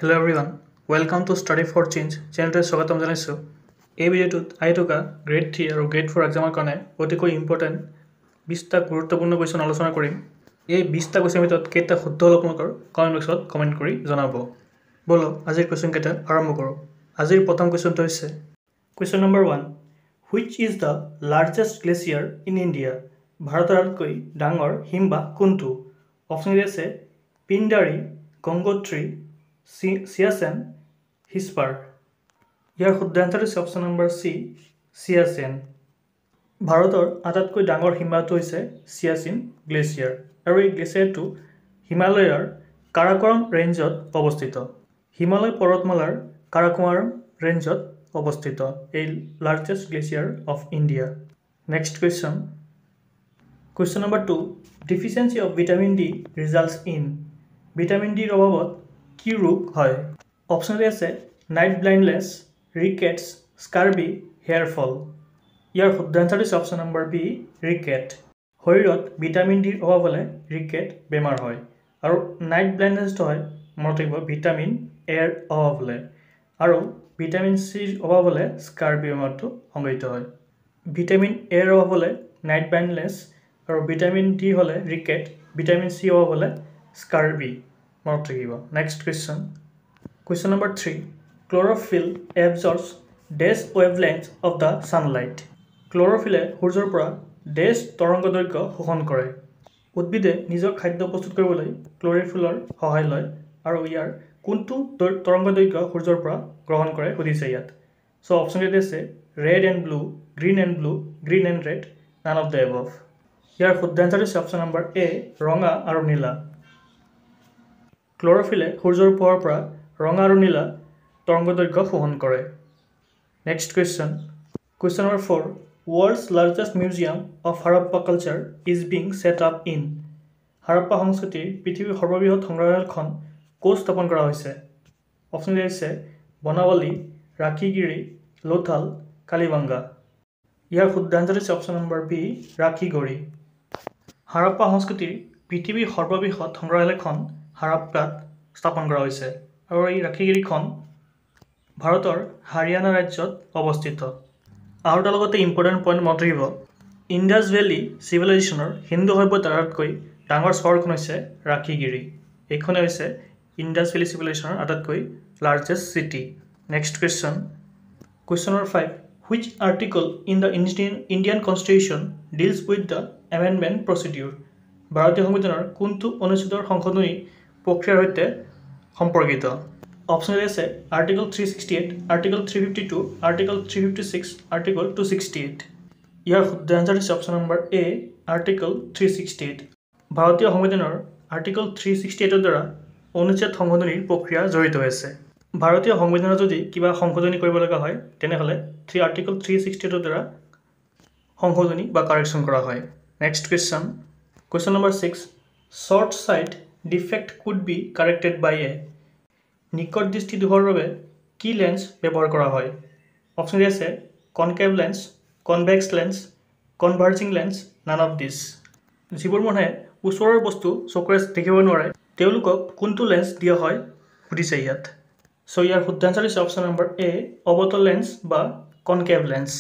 Hello everyone, welcome to Study for Change চেনেলটোৱে স্বাগতম জনাইছোঁ। এই ভিডিঅ'টোত আহি থকা গ্ৰেড 3 আৰু গ্ৰেড 4 এক্সামৰ কাৰণে অতিকৈ ইম্পৰ্টেণ্ট 20টা গুৰুত্বপূৰ্ণ কুৱেশ্যন আলোচনা কৰিম। এই 20টা কুৱেশ্যনৰ ভিতৰত কেইটা শুদ্ধ হ'ল আপোনালোকৰ কমেণ্ট বক্সত কমেণ্ট কৰি জনাব। ব'লক আজিৰ কুৱেশ্যন কেইটা আৰম্ভ কৰোঁ। আজিৰ প্ৰথম কুৱেশ্যনটো হৈছে question number 1, which is the largest glacier in India? ভাৰতৰ আটাইতকৈ ডাঙৰ হিমবাহ কোনটো? অপশ্যন আছে পিণ্ডাৰী, গংগোত্ৰী, Siachen, Hispar. ইয়াৰ শুদ্ধ এনসাৰ হৈছে অপশ্যন নম্বৰ চি, Siachen। ভাৰতৰ আটাইতকৈ ডাঙৰ হিমবাহটো হৈছে Siachen গ্লেচিয়াৰ আৰু এই গ্লেচিয়াৰটো হিমালয়ৰ কাৰাকোৰাম ৰেঞ্জত অৱস্থিত। হিমালয় পৰ্বতমালাৰ কাৰাকোৰাম ৰেঞ্জত অৱস্থিত এই largest glacier of India. Next question. Question number 2, deficiency of vitamin D results in. Vitamin ডিৰ অভাৱত কি ৰোগ হয়? অপশ্যনতে আছে night blindness, rickets, scurvy, hair fall. ইয়াৰ শুদ্ধ এনসাৰ হৈছে অপশ্যন নম্বৰ বি, ৰিকেট। শৰীৰত ভিটামিন ডিৰ অভাৱ হ'লে ৰিকেট বেমাৰ হয় আৰু নাইট ব্লাইণ্ডনেছটো হয় মনত ৰাখিব ভিটামিন এৰ অভাৱ হ'লে আৰু ভিটামিন চিৰ অভাৱ হ'লে স্কাৰ্বি বেমাৰটো সংঘটিত হয়। ভিটামিন এৰ অভাৱ হ'লে নাইট ব্লাইণ্ডনেছ আৰু ভিটামিন ডি হ'লে ৰিকেট, ভিটামিন চি অভাৱ হ'লে স্কাৰ্বি মনত ৰাখিব। Next question. Question number 3, chlorophyll absorbs these wavelength of the sunlight. ক্ল'ৰ'ফিলে সূৰ্যৰ পৰা ডেছ তৰংগ দৈৰ্ঘ্য শোষণ কৰে। উদ্ভিদে নিজৰ খাদ্য প্ৰস্তুত কৰিবলৈ ক্ল'ৰ'ফিলৰ সহায় লয় আৰু ইয়াৰ কোনটো তৰংগ দৈৰ্ঘ্য সূৰ্যৰ পৰা গ্ৰহণ কৰে সুধিছে ইয়াত। চ' অপশ্যন এ আছে red and blue, green and blue, green and red, none of the above. ইয়াৰ শুদ্ধ এনসাৰ হৈছে অপশ্যন নম্বৰ এ, ৰঙা আৰু নীলা। ক্ল'ৰ'ফিলে সূৰ্যৰ পোহৰৰ পৰা ৰঙা আৰু নীলা তৰংগ দৈৰ্ঘ্য শোষণ কৰে। Next question. Question number 4, world's largest museum of Harappa culture is being set up in. Harappa সংস্কৃতিৰ পৃথিৱীৰ সৰ্ববৃহৎ সংগ্ৰহালয়খন ক'ত স্থাপন কৰা হৈছে? অপশ্যন এ আছে বনাৱলী, ৰাখিগিৰি, লোথাল, কালিবাংগা। ইয়াৰ শুদ্ধ এনসাৰ হৈছে অপশ্যন নম্বৰ বি, ৰাখিগড়ি। হাৰাপ্পা সংস্কৃতিৰ পৃথিৱীৰ সৰ্ববৃহৎ সংগ্ৰহালয়খন হাৰাপ্পাত স্থাপন কৰা হৈছে আৰু এই ৰাখিগিৰিখন ভাৰতৰ হাৰিয়ানা ৰাজ্যত অৱস্থিত। আৰু তাৰ লগতে ইম্পৰ্টেণ্ট পইণ্ট মনত ৰাখিব, ইণ্ডাছ ভেলী চিভিলাইজেশ্যনৰ হিন্দু সভ্যতাৰ আটাইতকৈ ডাঙৰ চহৰখন হৈছে ৰাখিগিৰি। এইখনে হৈছে ইণ্ডাছ ভেলী চিভিলাইজেশ্যনৰ আটাইতকৈ largest city. Next question. Question number 5, which article in the Indian constitution deals with the amendment procedure. ভাৰতীয় সংবিধানৰ কোনটো অনুচ্ছেদৰ সংশোধনী প্ৰক্ৰিয়াৰ সৈতে সম্পৰ্কিত? অপশ্যন এ আছে আৰ্টিকল 368, আৰ্টিকল 352, আৰ্টিকল 356, আৰ্টিকল 268। ইয়াৰ শুদ্ধ এনসাৰ হৈছে অপশ্যন নম্বৰ এ, আৰ্টিকল 368। ভাৰতীয় সংবিধানৰ আৰ্টিকল 368ৰ দ্বাৰা অনুচ্ছেদ সংশোধনীৰ প্ৰক্ৰিয়া জড়িত হৈ আছে। ভাৰতীয় সংবিধানত যদি কিবা সংশোধনী কৰিব লগা হয় তেনেহ'লে আৰ্টিকল 368ৰ দ্বাৰা সংশোধনী বা কাৰেকশ্যন কৰা হয়। Next question. Question number 6, short sight defect could be corrected by a. নিকট দৃষ্টি দোষৰ বাবে কি লেন্স ব্যৱহাৰ কৰা হয়? অপশ্যন এ আছে concave lens, convex lens, converging lens, none of these. যিবোৰ মানুহে ওচৰৰ বস্তু চকুৰে দেখিব নোৱাৰে তেওঁলোকক কোনটো লেন্স দিয়া হয় সুধিছে ইয়াত। চ' ইয়াৰ শুদ্ধ এনসাৰ হৈছে অপশ্যন নম্বৰ এ, অৱতল লেন্স বা কনকেভ লেন্স।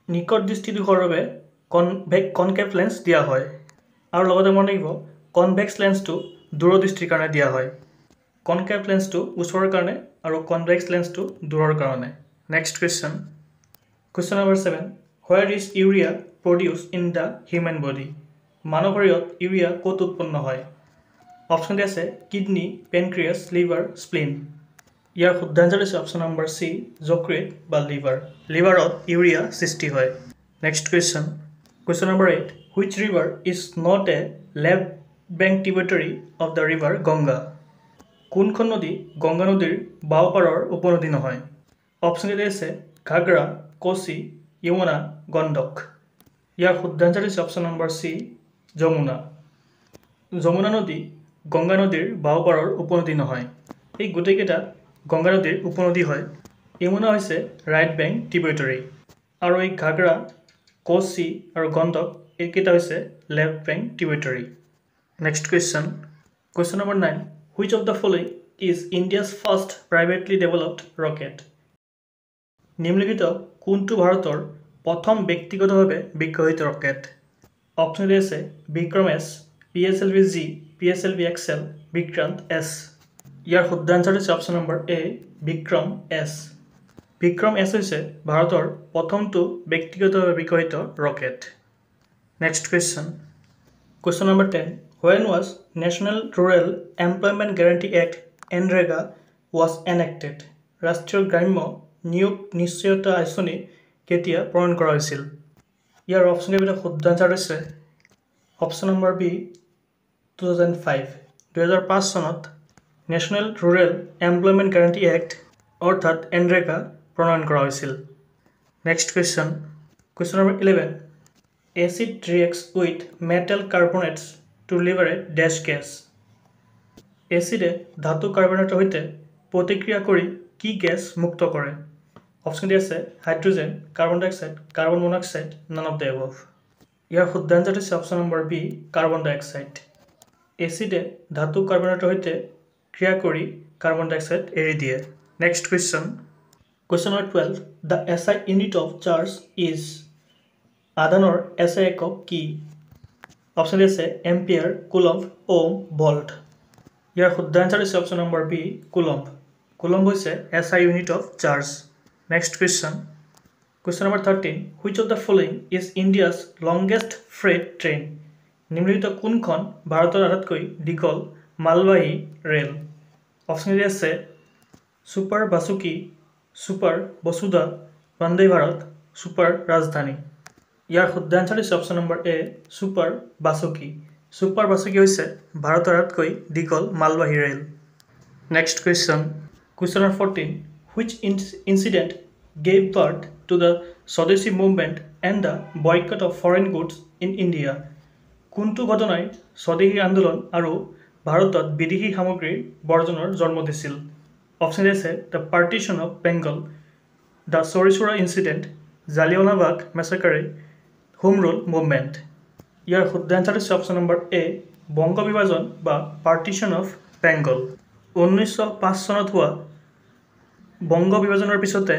নিকট দৃষ্টি দোষৰ বাবে কনকেভ লেন্স দিয়া হয় আৰু লগতে মনত ৰাখিব কনভেক্স লেন্সটো দূৰদৃষ্টিৰ কাৰণে দিয়া হয়, কনকেভ লেন্সটো ওচৰৰ কাৰণে আৰু কনভেক্স লেন্সটো দূৰৰ কাৰণে। Next question. Question number 7, হোৱেৰ is urea produce in the human body. মানৱ শৰীৰত ইউৰিয়া ক'ত উৎপন্ন হয়? অপশ্যন এ আছে কিডনী, পেনক্ৰিয়াছ, লিভাৰ, স্প্লিন। ইয়াৰ শুদ্ধ এনসাৰ হৈছে অপশ্যন নম্বৰ চি, যকৃত বা লিভাৰ। লিভাৰত ইউৰিয়া সৃষ্টি হয়। Next question. Question number 8, which river is not a left bank tributary of the river Ganga. কোনখন নদী গংগা নদীৰ বাওঁ পাৰৰ উপনদী নহয়? অপশ্যন এ আছে ঘাগ্ৰা, কোচি, য়মুনা, গণ্ডক। ইয়াৰ শুদ্ধ এনসাৰ হৈছে option number C, Yamuna. Yamuna নদী গংগা নদীৰ বাওঁ পাৰৰ উপনদী নহয়। এই গোটেইকেইটা গংগা নদীৰ উপনদী হয়। য়মুনা হৈছে ৰাইট বেংক ট্ৰিবিউটাৰী আৰু এই ঘাগ্ৰা, কোচি আৰু গণ্ডক এইকেইটা হৈছে left bank tributary. Next question. Question number 9, of of the ফলোইং is India's first privately developed rocket? নিম্নলিখিত কোনটো ভাৰতৰ প্ৰথম ব্যক্তিগতভাৱে বিকশিত ৰকেট? অপশ্যন এ আছে Vikram S, PSLV G, PSLV XL, Vikrant S. ইয়াৰ শুদ্ধ আনচাৰ হৈছে option number A Vikram S. Vikram S হৈছে ভাৰতৰ প্ৰথমটো ব্যক্তিগতভাৱে বিকশিত rocket. Next question. Question number 10। When was National Rural Employment Guarantee Act NREGA was enacted? ৰাষ্ট্ৰীয় গ্ৰাম্য নিয়োগ নিশ্চয়তা আঁচনি কেতিয়া প্ৰণয়ন কৰা হৈছিল? ইয়াৰ অপশ্যন কেইটা শুদ্ধ আনচাৰ হৈছে অপশ্যন নম্বৰ বি 2005। 2005 চনত national rural employment guarantee act অৰ্থাৎ NREGA প্ৰণয়ন কৰা হৈছিল। Next question. Question number 11। Acid reacts with metal carbonates to liberate dash gas. এচিডে ধাতু কাৰ্বনেটৰ সৈতে প্ৰতিক্ৰিয়া কৰি কি গেছ মুক্ত কৰে? অপশ্যন ডি আছে hydrogen, carbon dioxide, carbon monoxide, none of the above. ইয়াৰ শুদ্ধ আনচাৰ হৈছে option number B carbon dioxide. এচিডে ধাতু কাৰ্বনেটৰ সৈতে ক্ৰিয়া কৰি কাৰ্বন ডাই অক্সাইড এৰি দিয়ে। Next question. Question number 12। The SI unit of charge is আধানৰ SI একক কি? অপশ্যন ডি আছে এম্পিয়াৰ, কুলম্ব, ওম, ভল্ট। ইয়াৰ শুদ্ধ আনচাৰ হৈছে option number B coulomb. Coulomb হৈছে SI unit of charge. Next question. Question number 13। Which of the following is India's longest freight train? নিম্নলিখিত কোনখন ভাৰতৰ আটাইতকৈ দীঘল মালবাহী ৰেল? অপশ্যন ডি আছে super Vasuki, super Vasudha, Vande Bharat, super Rajdhani. ইয়াৰ শুদ্ধ আনচাৰ হৈছে option number A super Vasuki. Super Vasuki হৈছে ভাৰতৰ আটাইতকৈ দীঘল মালবাহী ৰেল। Next question. Question number 14। Which incident gave birth to the Swadeshi movement and the boycott of foreign goods in India? কোনটো ঘটনাই স্বদেশী আন্দোলন আৰু ভাৰতত বিদেশী সামগ্ৰীৰ বৰ্জনৰ জন্ম দিছিল? অপশ্যন এ আছে the partition of Bengal, the Chauri Chaura incident, Jallianwala Bagh massacre, home rule movement. ইয়াৰ শুদ্ধ আনচাৰ হৈছে অপশ্যন নম্বৰ এ বংগ বিভাজন বা পাৰ্টিশ্যন অফ বেংগল। 1905 চনত হোৱা বংগ বিভাজনৰ পিছতে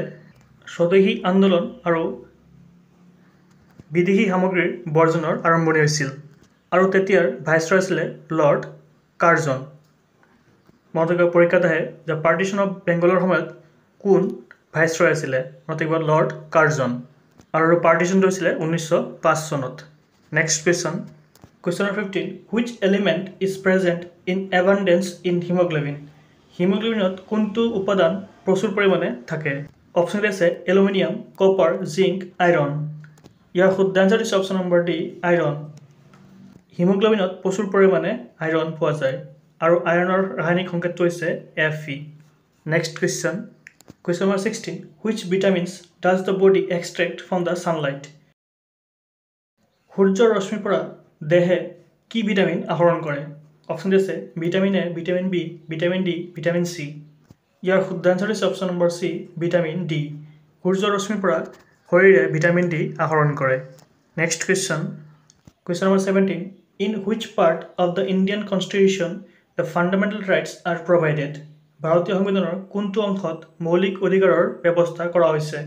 স্বদেশী আন্দোলন আৰু বিদেশী সামগ্ৰীৰ বৰ্জনৰ আৰম্ভণি হৈছিল আৰু তেতিয়াৰ ভাইচৰয় আছিলে লৰ্ড কাৰ্জন। মনত ৰাখিব পৰীক্ষাত আহে যে পাৰ্টিশ্যন অফ বেংগলৰ সময়ত কোন ভাইচৰয় আছিলে? মনত ৰাখিব লৰ্ড কাৰ্জন। আৰু পাৰ্টিশ্যনটো হৈছিলে 1905 চনত। Next question. Question number 15। Which element is present in abundance in haemoglobin? হিমগ্ল'বিনত কোনটো উপাদান প্ৰচুৰ পৰিমাণে থাকে? অপশ্যন ডি আছে এলুমিনিয়াম, কপাৰ, জিংক, আইৰণ। ইয়াৰ শুদ্ধ আনচাৰ হৈছে অপশ্যন নম্বৰ ডি আইৰণ। হিমগ্ল'বিনত প্ৰচুৰ পৰিমাণে আইৰণ পোৱা যায় আৰু আইৰণৰ ৰাসায়নিক সংকেতটো হৈছে Fe। Next question. Question number 16। Which vitamins does the body extract from the sunlight? সূৰ্যৰ ৰশ্মিৰ পৰা দেহে কি ভিটামিন আহৰণ কৰে? অপশ্যন ডি আছে vitamin A, vitamin B, vitamin D, vitamin C. ইয়াৰ শুদ্ধ আনচাৰ হৈছে option number C vitamin D. সূৰ্যৰ ৰশ্মিৰ পৰা শৰীৰে ভিটামিন ডি আহৰণ কৰে। Next question. Question number 17। In which part of the Indian constitution the fundamental rights R provided? ভাৰতীয় সংবিধানৰ কোনটো অংশত মৌলিক অধিকাৰৰ ব্যৱস্থা কৰা হৈছে?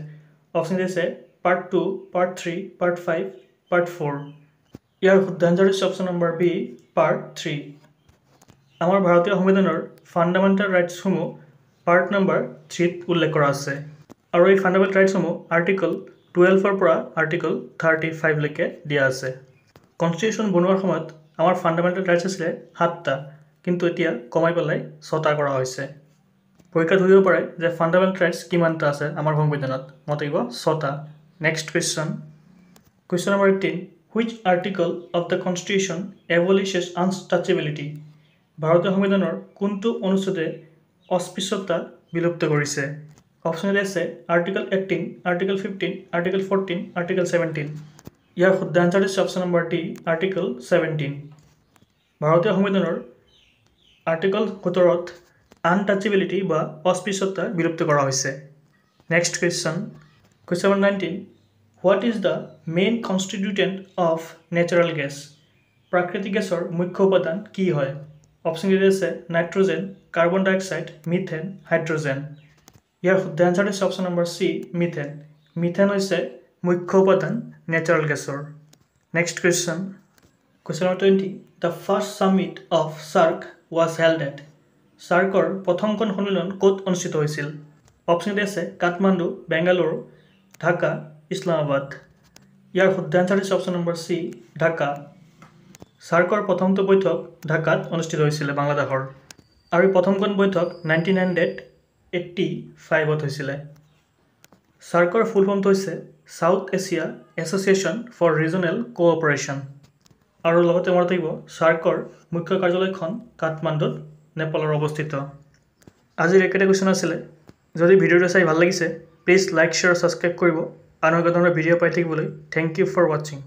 অপশ্যন ডি আছে পাৰ্ট 2, পাৰ্ট 3, পাৰ্ট 5, পাৰ্ট 4। ইয়াৰ শুদ্ধ আনচাৰ হৈছে অপশ্যন নম্বৰ বি পাৰ্ট 3। আমাৰ ভাৰতীয় সংবিধানৰ ফাণ্ডামেণ্টেল ৰাইটছসমূহ পাৰ্ট নম্বৰ 3ত উল্লেখ কৰা আছে আৰু এই ফাণ্ডামেণ্টেল ৰাইটছসমূহ আৰ্টিকল 12ৰ পৰা আৰ্টিকল 35লৈকে দিয়া আছে। কনষ্টিটিউশ্যন বনোৱাৰ সময়ত আমাৰ ফাণ্ডামেণ্টেল ৰাইটছ আছিলে 7টা, কিন্তু এতিয়া কমাই পেলাই 6টা কৰা হৈছে। পৰীক্ষাত সুধিব পাৰে যে ফাণ্ডামেণ্টেল ৰাইটছ কিমানটা আছে আমাৰ সংবিধানত? মনত ৰাখিব 6টা। Next question. Question number 18। Which article of the constitution abolishes untouchability? ভাৰতীয় সংবিধানৰ কোনটো অনুচ্ছেদে অস্পৃশ্যতা বিলুপ্ত কৰিছে? অপশ্যন এ আছে আৰ্টিকল 18, আৰ্টিকল 15, আৰ্টিকল 14, আৰ্টিকল 17। ইয়াৰ শুদ্ধ আনচাৰ হৈছে অপশ্যন নম্বৰ ডি আৰ্টিকল 17। ভাৰতীয় সংবিধানৰ আৰ্টিকল 17ত আনটাচেবিলিটি বা অস্পৃশ্যতা বিলুপ্ত কৰা হৈছে। Next question. Question number 19। What is the main constituent of natural gas? প্ৰাকৃতিক গেছৰ মুখ্য উপাদান কি হয়? অপশ্যন কেইটা আছে nitrogen, carbon dioxide, methane, hydrogen. ইয়াৰ শুদ্ধ আনচাৰ হৈছে option number C methane. Methane হৈছে মুখ্য উপাদান নেচাৰেল গেছৰ। Next question number 20 the first summit of SAARC was held at. চাৰ্কৰ প্ৰথমখন সন্মিলন ক'ত অনুষ্ঠিত হৈছিল? অপশ্যন কেইটা আছে কাঠমাণ্ডু, বেংগালোৰ, ঢাকা, ইছলামাবাদ। ইয়াৰ শুদ্ধ আনচাৰ হৈছে অপশ্যন নম্বৰ চি ঢাকা। চাৰ্কৰ প্ৰথমটো বৈঠক ঢাকাত অনুষ্ঠিত হৈছিলে বাংলাদেশৰ, আৰু প্ৰথমখন বৈঠক 1985 হৈছিলে। চাৰ্কৰ ফুল ফৰ্মটো হৈছে South Asia Association for Regional Cooperation. আৰু লগতে মনত থাকিব চাৰ্কৰ মুখ্য কাৰ্যালয়খন কাঠমাণ্ডুত নেপালৰ অৱস্থিত। আজিৰ একেটা কুৱেশ্যন আছিলে। যদি ভিডিঅ'টো চাই ভাল লাগিছে প্লিজ লাইক শ্বেয়াৰ ছাবস্ক্ৰাইব কৰিব আৰু এনেকুৱা ধৰণৰ ভিডিঅ' পাই থাকিবলৈ। থেংক ইউ ফৰ ৱাচিং।